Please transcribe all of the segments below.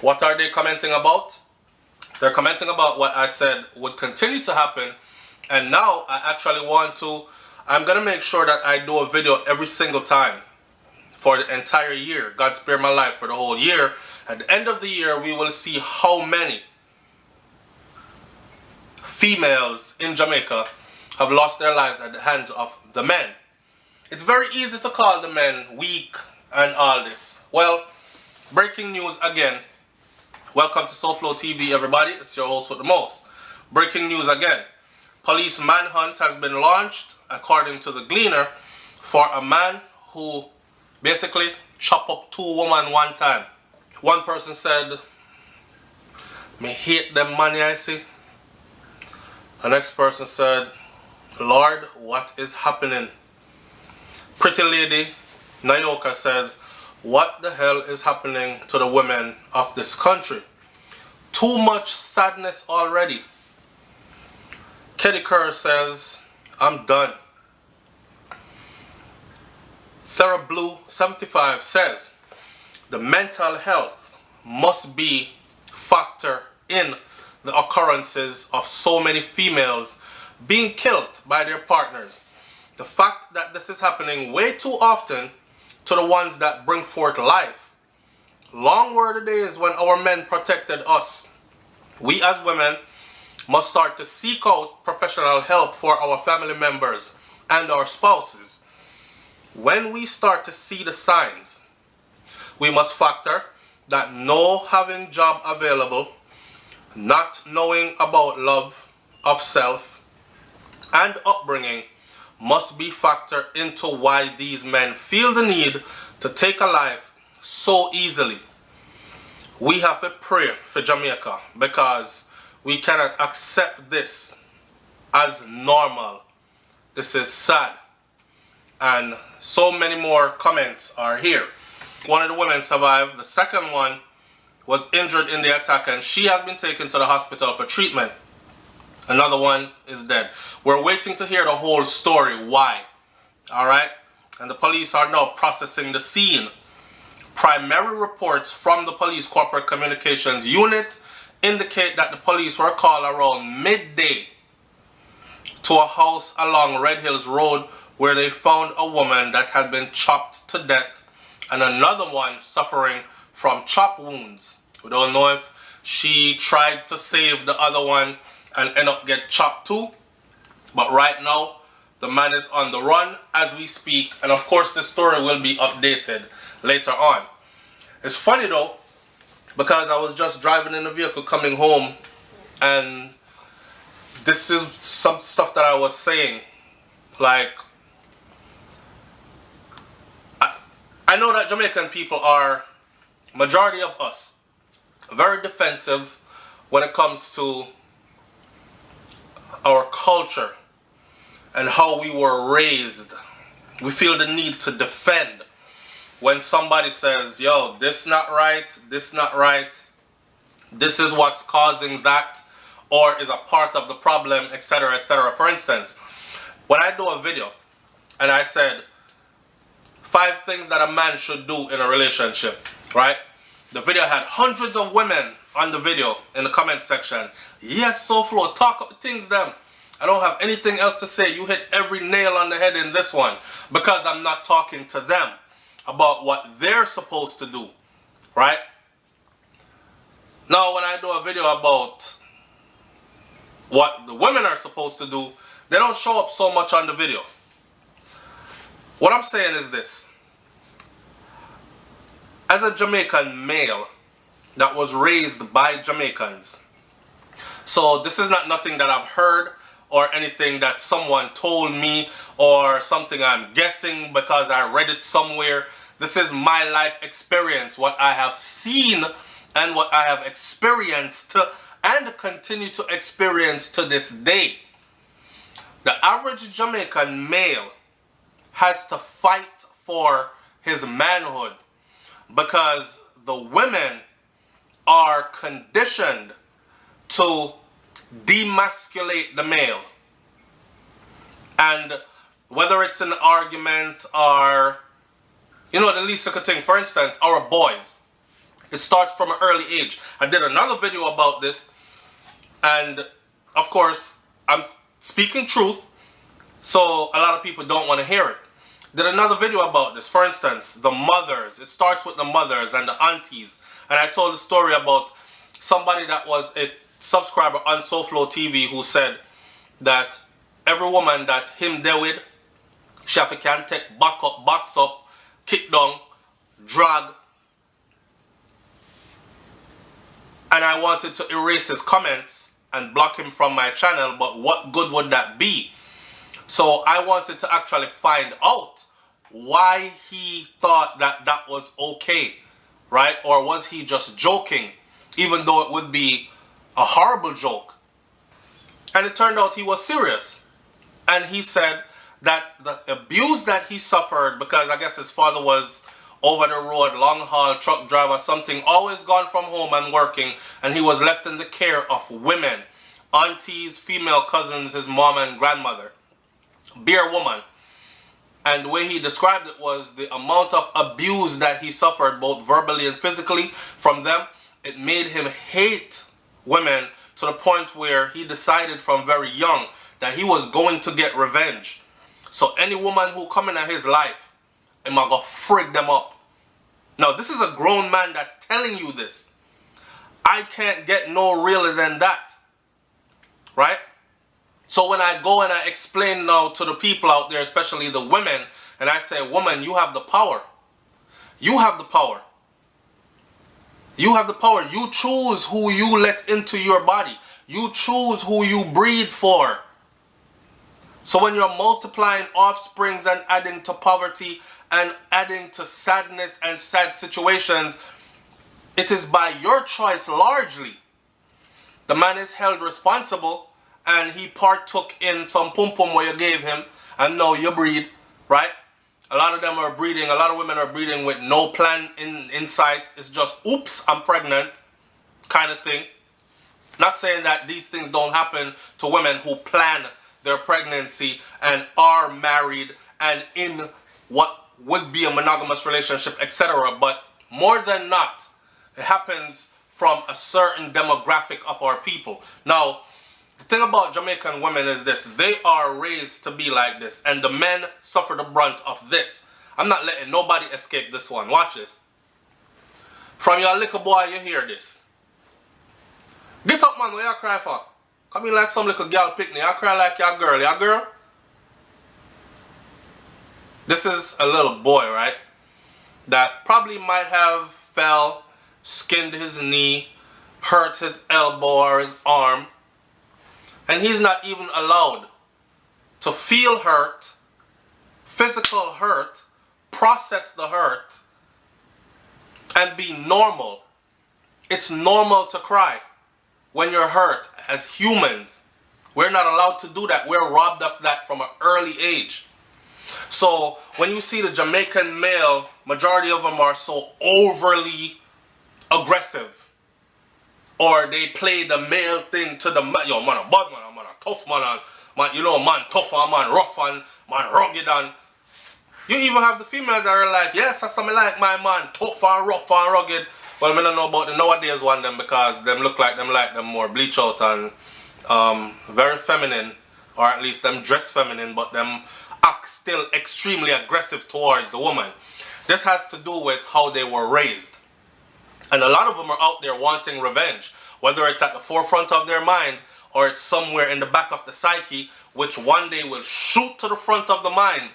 What are they commenting about? They're commenting about what I said would continue to happen, and now I actually I'm gonna make sure that I do a video every single time for the entire year. God spare my life for the whole year. At the end of the year, we will see how many females in Jamaica have lost their lives at the hands of the men. It's very easy to call the men weak and all this. Well, breaking news again. Welcome to SouFLoTV, everybody. It's your host with the most. Breaking news again. Police manhunt has been launched, according to the Gleaner, for a man who basically chopped up 2 women one time. One person said, "Me hate them money I see." The next person said, "Lord, what is happening?" Pretty lady Nayoka says, "What the hell is happening to the women of this country? Too much sadness already." Keddy Kerr says, "I'm done." Sarah Blue 75 says, "The mental health must be factor in the occurrences of so many females being killed by their partners. The fact that this is happening way too often to the ones that bring forth life. Long were the days when our men protected us. We as women must start to seek out professional help for our family members and our spouses. When we start to see the signs, we must factor that no having job available, not knowing about love of self and upbringing must be factored into why these men feel the need to take a life so easily. We have to pray for Jamaica because we cannot accept this as normal. This is sad." And so many more comments are here. One of the women survived. The second one was injured in the attack and she has been taken to the hospital for treatment. Another one is dead. We're waiting to hear the whole story. Why? Alright? And the police are now processing the scene. Primary reports from the police corporate communications unit indicate that the police were called around midday to a house along Red Hills Road where they found a woman that had been chopped to death and another one suffering from chop wounds. We don't know if she tried to save the other one and end up get chopped too. But right now, the man is on the run as we speak. And of course, the story will be updated later on. It's funny though, because I was just driving in the vehicle coming home and this is some stuff that I was saying. Like, I know that Jamaican people are, majority of us, very defensive when it comes to our culture and how we were raised. We feel the need to defend when somebody says, "Yo, this not right, this not right, this is what's causing that, or is a part of the problem, etc., etc." For instance, when I do a video and I said 5 things that a man should do in a relationship, right? The video had hundreds of women on the video in the comment section. "Yes, SouFlo, talk up things them. I don't have anything else to say. You hit every nail on the head in this one," because I'm not talking to them about what they're supposed to do, right? Now, when I do a video about what the women are supposed to do, they don't show up so much on the video. What I'm saying is this. As a Jamaican male that was raised by Jamaicans, so this is not nothing that I've heard or anything that someone told me or something I'm guessing because I read it somewhere. This is my life experience, what I have seen and what I have experienced and continue to experience to this day. The average Jamaican male has to fight for his manhood because the women are conditioned to demasculate the male. And whether it's an argument or, you know, the least little thing, for instance, our boys It starts from an early age. I did another video about this, and of course, I'm speaking truth, so a lot of people don't want to hear it. Did another video about this. For instance, the mothers. It starts with the mothers and the aunties. And I told a story about somebody that was a subscriber on SouFLoTV who said that every woman that him there with, she have to can take box up, kick down, drag. And I wanted to erase his comments and block him from my channel, but what good would that be? So I wanted to actually find out why he thought that that was okay, right? Or was he just joking, even though it would be a horrible joke? And it turned out he was serious. And he said that the abuse that he suffered, because I guess his father was over the road, long haul, truck driver, something, always gone from home and working, and he was left in the care of women, aunties, female cousins, his mom and grandmother. Bare woman. And the way he described it was the amount of abuse that he suffered, both verbally and physically, from them. It made him hate women to the point where he decided from very young that he was going to get revenge. So any woman who come into his life, I'm gonna go frig them up. Now this is a grown man that's telling you this. I can't get no realer than that. Right? So when I go and I explain now to the people out there, especially the women, and I say, woman, you have the power. You have the power. You have the power. You choose who you let into your body. You choose who you breed for. So when you're multiplying offsprings and adding to poverty and adding to sadness and sad situations, it is by your choice largely. The man is held responsible, and he partook in some pum-pum where you gave him, and now you breed, right? A lot of them are breeding, a lot of women are breeding with no plan in sight. It's just, oops, I'm pregnant, kind of thing. Not saying that these things don't happen to women who plan their pregnancy and are married and in what would be a monogamous relationship, etc. But more than not, it happens from a certain demographic of our people. Now, the thing about Jamaican women is this. They are raised to be like this, and the men suffer the brunt of this. I'm not letting nobody escape this one. Watch this. From your little boy, you hear this. Get up, man. What you cry for? Come in like some little girl picnic. You cry like your girl. Your girl? This is a little boy, right? That probably might have fell, skinned his knee, hurt his elbow or his arm. And he's not even allowed to feel hurt, physical hurt, process the hurt, and be normal. It's normal to cry when you're hurt. As humans, we're not allowed to do that. We're robbed of that from an early age. So when you see the Jamaican male, majority of them are so overly aggressive. Or they play the male thing to the man. Yo, man, a bad man, man, a tough man, man, you know, man, tough and man, rough and man, rugged and. You even have the female that are like, yes, that's something like my man, tough and rough and rugged. Well, I don't know about the nowadays one them because them look like them more bleach out and very feminine, or at least them dress feminine, but them act still extremely aggressive towards the woman. This has to do with how they were raised. And a lot of them are out there wanting revenge, whether it's at the forefront of their mind or it's somewhere in the back of the psyche, which one day will shoot to the front of the mind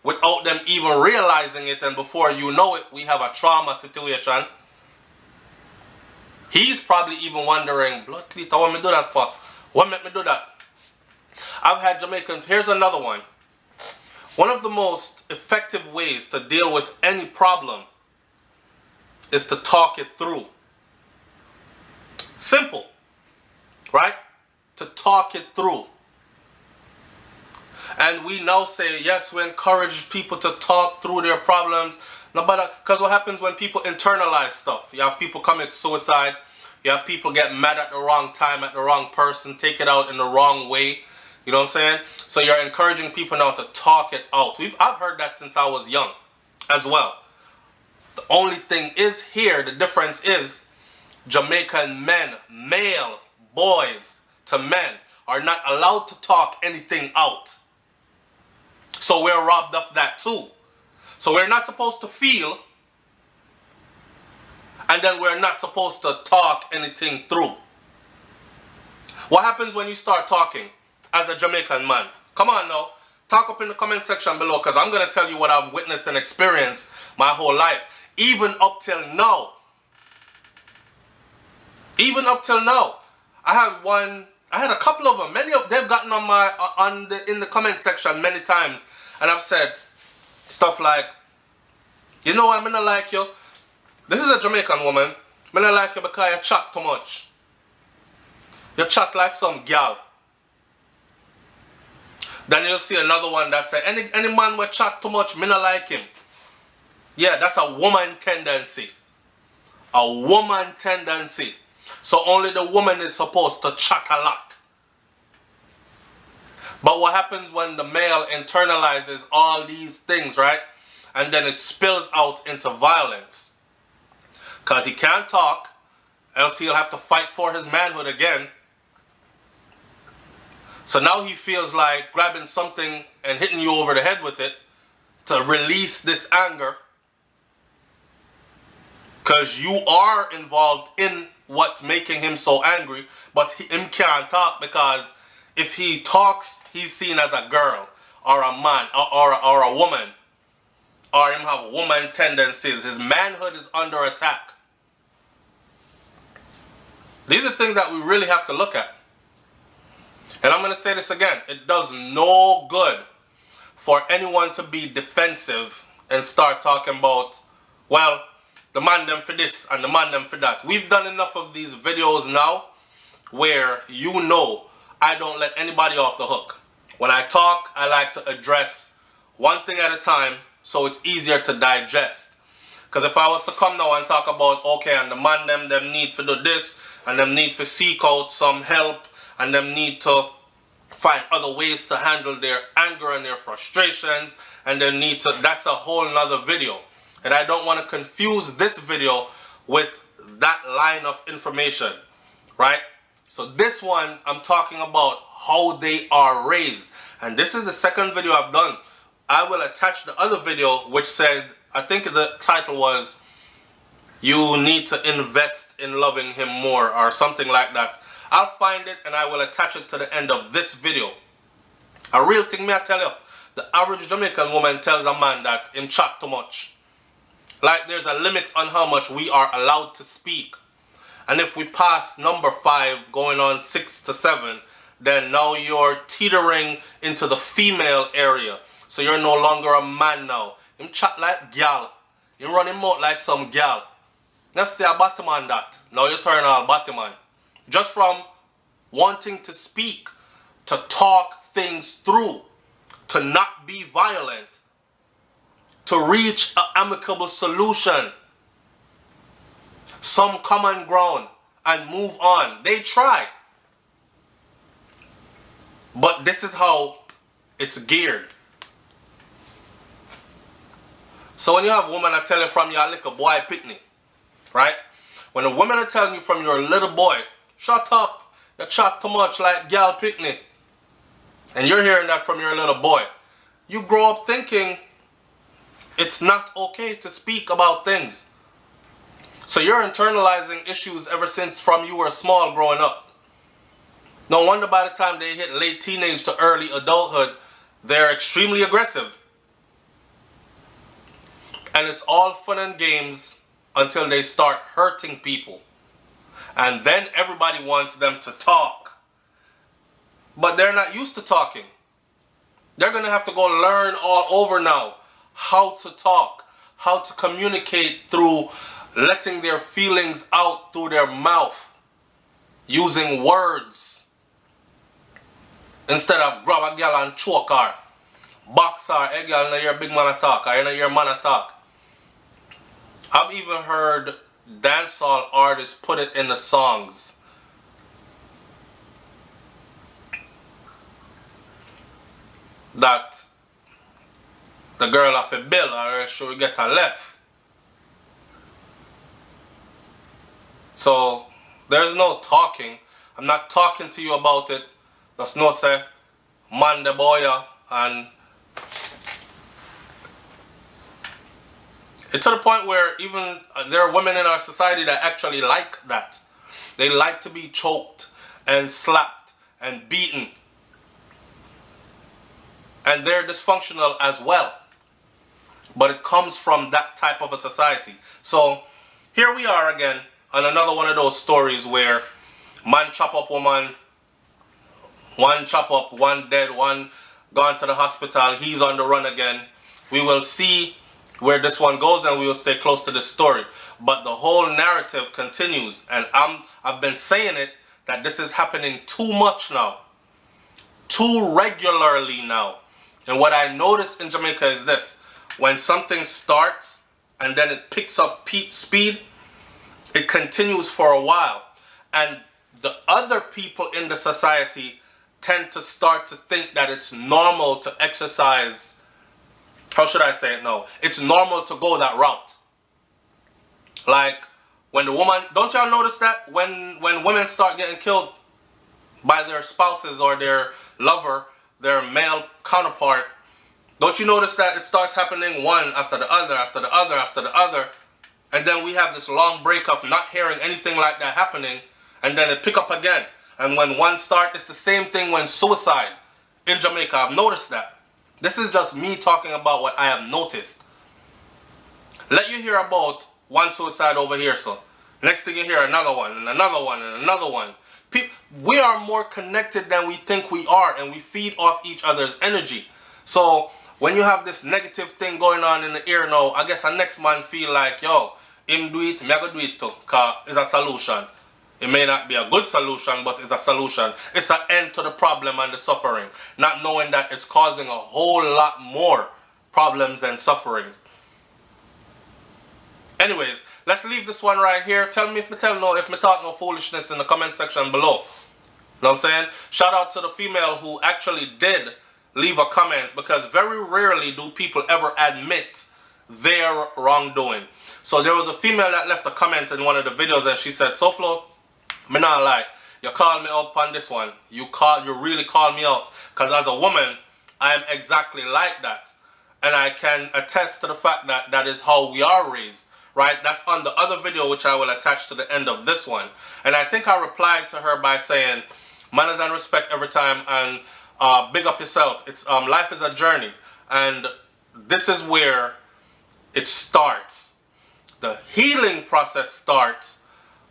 without them even realizing it. And before you know it, we have a trauma situation. He's probably even wondering, blood cleat, what me do that for? What make me do that? I've had Jamaicans. Here's another one. One of the most effective ways to deal with any problem is to talk it through. Simple, right? To talk it through. And we now say, yes, we encourage people to talk through their problems. No, but because what happens when people internalize stuff? You have people commit suicide. You have people get mad at the wrong time, at the wrong person, take it out in the wrong way. You know what I'm saying? So you're encouraging people now to talk it out. I've heard that since I was young as well. The only thing is here, the difference is Jamaican men, male boys to men, are not allowed to talk anything out. So we're robbed of that too. So we're not supposed to feel, and then we're not supposed to talk anything through. What happens when you start talking as a Jamaican man? Come on now. Talk up in the comment section below, because I'm going to tell you what I've witnessed and experienced my whole life. Even up till now. Even up till now. I had a couple of them. Many of them gotten on in the comment section many times. And I've said stuff like, you know what, I don't like you. This is a Jamaican woman. I don't like you because you chat too much. You chat like some gal. Then you'll see another one that say, any man will chat too much, me not like him. Yeah, that's a woman tendency. A woman tendency. So only the woman is supposed to chat a lot. But what happens when the male internalizes all these things, right? And then it spills out into violence. Because he can't talk, else he'll have to fight for his manhood again. So now he feels like grabbing something and hitting you over the head with it to release this anger. Because you are involved in what's making him so angry, but him can't talk, because if he talks, he's seen as a girl or a man or a woman, or him have woman tendencies. His manhood is under attack. These are things that we really have to look at. And I'm going to say this again. It does no good for anyone to be defensive and start talking about, well, the man them for this and the man them for that. We've done enough of these videos now where you know I don't let anybody off the hook. When I talk, I like to address one thing at a time so it's easier to digest. Because if I was to come now and talk about, okay, and the man them need to do this, and them need to seek out some help, and them need to find other ways to handle their anger and their frustrations, and they need to, that's a whole nother video. And I don't want to confuse this video with that line of information, right? So this one, I'm talking about how they are raised. And this is the second video I've done. I will attach the other video which said, I think the title was, you need to invest in loving him more, or something like that. I'll find it and I will attach it to the end of this video. A real thing, may I tell you, the average Jamaican woman tells a man that him chat too much. Like there's a limit on how much we are allowed to speak. And if we pass number 5 going on 6 to 7, then now you're teetering into the female area. So you're no longer a man now. Him chat like gal. Him run him out like some gal. Let's say a bottom on that. Now you turn all bottom on. Just from wanting to speak, to talk things through, to not be violent, to reach an amicable solution, some common ground, and move on. They try. But this is how it's geared. So when you have women that tell you from your little boy picnic, right? When the women are telling you from your little boy, shut up, you chat too much like gal picnic, and you're hearing that from your little boy, you grow up thinking it's not okay to speak about things. So you're internalizing issues ever since from you were small growing up. No wonder by the time they hit late teenage to early adulthood, they're extremely aggressive. And it's all fun and games until they start hurting people. And then everybody wants them to talk. But they're not used to talking. They're going to have to go learn all over now how to talk, how to communicate through letting their feelings out through their mouth, using words, instead of grab a girl and choke her, box her, hey girl, you know you're a big man to talk, or you know you're a man to talk. I've even heard dancehall artists put it in the songs. That the girl have a bill or she will get a left. So there's no talking. I'm not talking to you about it. That's no say, man the boy, and it's to the point where even there are women in our society that actually like that. They like to be choked and slapped and beaten. And they're dysfunctional as well. But it comes from that type of a society. So here we are again on another one of those stories where man chop up woman, one chop up, one dead, one gone to the hospital, he's on the run again. We will see where this one goes and we will stay close to this story. But the whole narrative continues, and I've been saying it, that this is happening too much now. Too regularly now. And what I noticed in Jamaica is this: when something starts and then it picks up speed, it continues for a while. And the other people in the society tend to start to think that it's normal to exercise. How should I say it? No, it's normal to go that route. Like when the woman, don't y'all notice that when women start getting killed by their spouses or their lover, their male counterpart, don't you notice that it starts happening one after the other, after the other, after the other, and then we have this long break of not hearing anything like that happening, and then it pick up again. And when one starts, it's the same thing when suicide in Jamaica. I've noticed that. This is just me talking about what I have noticed. Let you hear about one suicide over here, so next thing you hear another one, and another one, and another one. We are more connected than we think we are, and we feed off each other's energy. So when you have this negative thing going on in the air now, I guess the next man feel like, yo, him do it, me I go do it too, because it's a solution. It may not be a good solution, but it's a solution. It's an end to the problem and the suffering, not knowing that it's causing a whole lot more problems and sufferings. Anyways, let's leave this one right here. Tell me if me talk no foolishness in the comment section below. Know what I'm saying? Shout out to the female who actually did leave a comment, because very rarely do people ever admit their wrongdoing. So there was a female that left a comment in one of the videos and she said, SouFlo, me not lie, you called me out on this one. You really called me out, because as a woman, I am exactly like that. And I can attest to the fact that that is how we are raised. Right? That's on the other video, which I will attach to the end of this one. And I think I replied to her by saying, manners and respect every time, and big up yourself. It's life is a journey, and this is where it starts. The healing process starts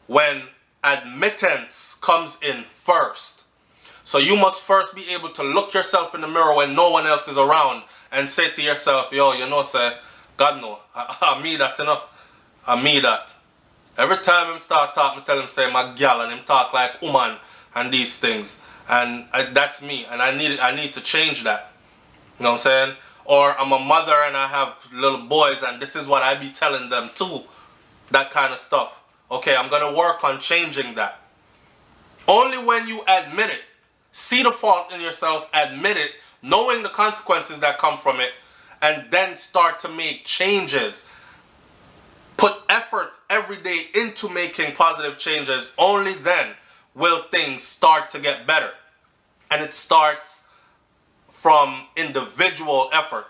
when admittance comes in first. So you must first be able to look yourself in the mirror when no one else is around and say to yourself, yo, you know, say, God no, I me that, you know. I mean that. Every time him start talking, I tell him say my gal, and him talk like woman and these things. And that's me, and I need to change that. You know what I'm saying? Or I'm a mother and I have little boys, and this is what I be telling them too. That kind of stuff. Okay, I'm gonna work on changing that. Only when you admit it, see the fault in yourself, admit it, knowing the consequences that come from it, and then start to make changes. Put effort every day into making positive changes. Only then will things start to get better. And it starts from individual effort.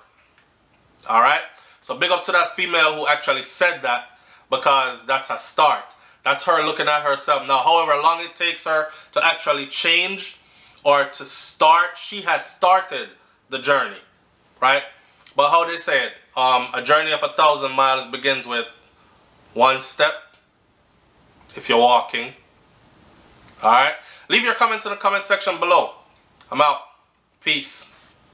Alright? So big up to that female who actually said that, because that's a start. That's her looking at herself. Now, however long it takes her to actually change or to start, she has started the journey. Right? But how they say it, a journey of 1,000 miles begins with one step, if you're walking. Alright? Leave your comments in the comment section below. I'm out. Peace.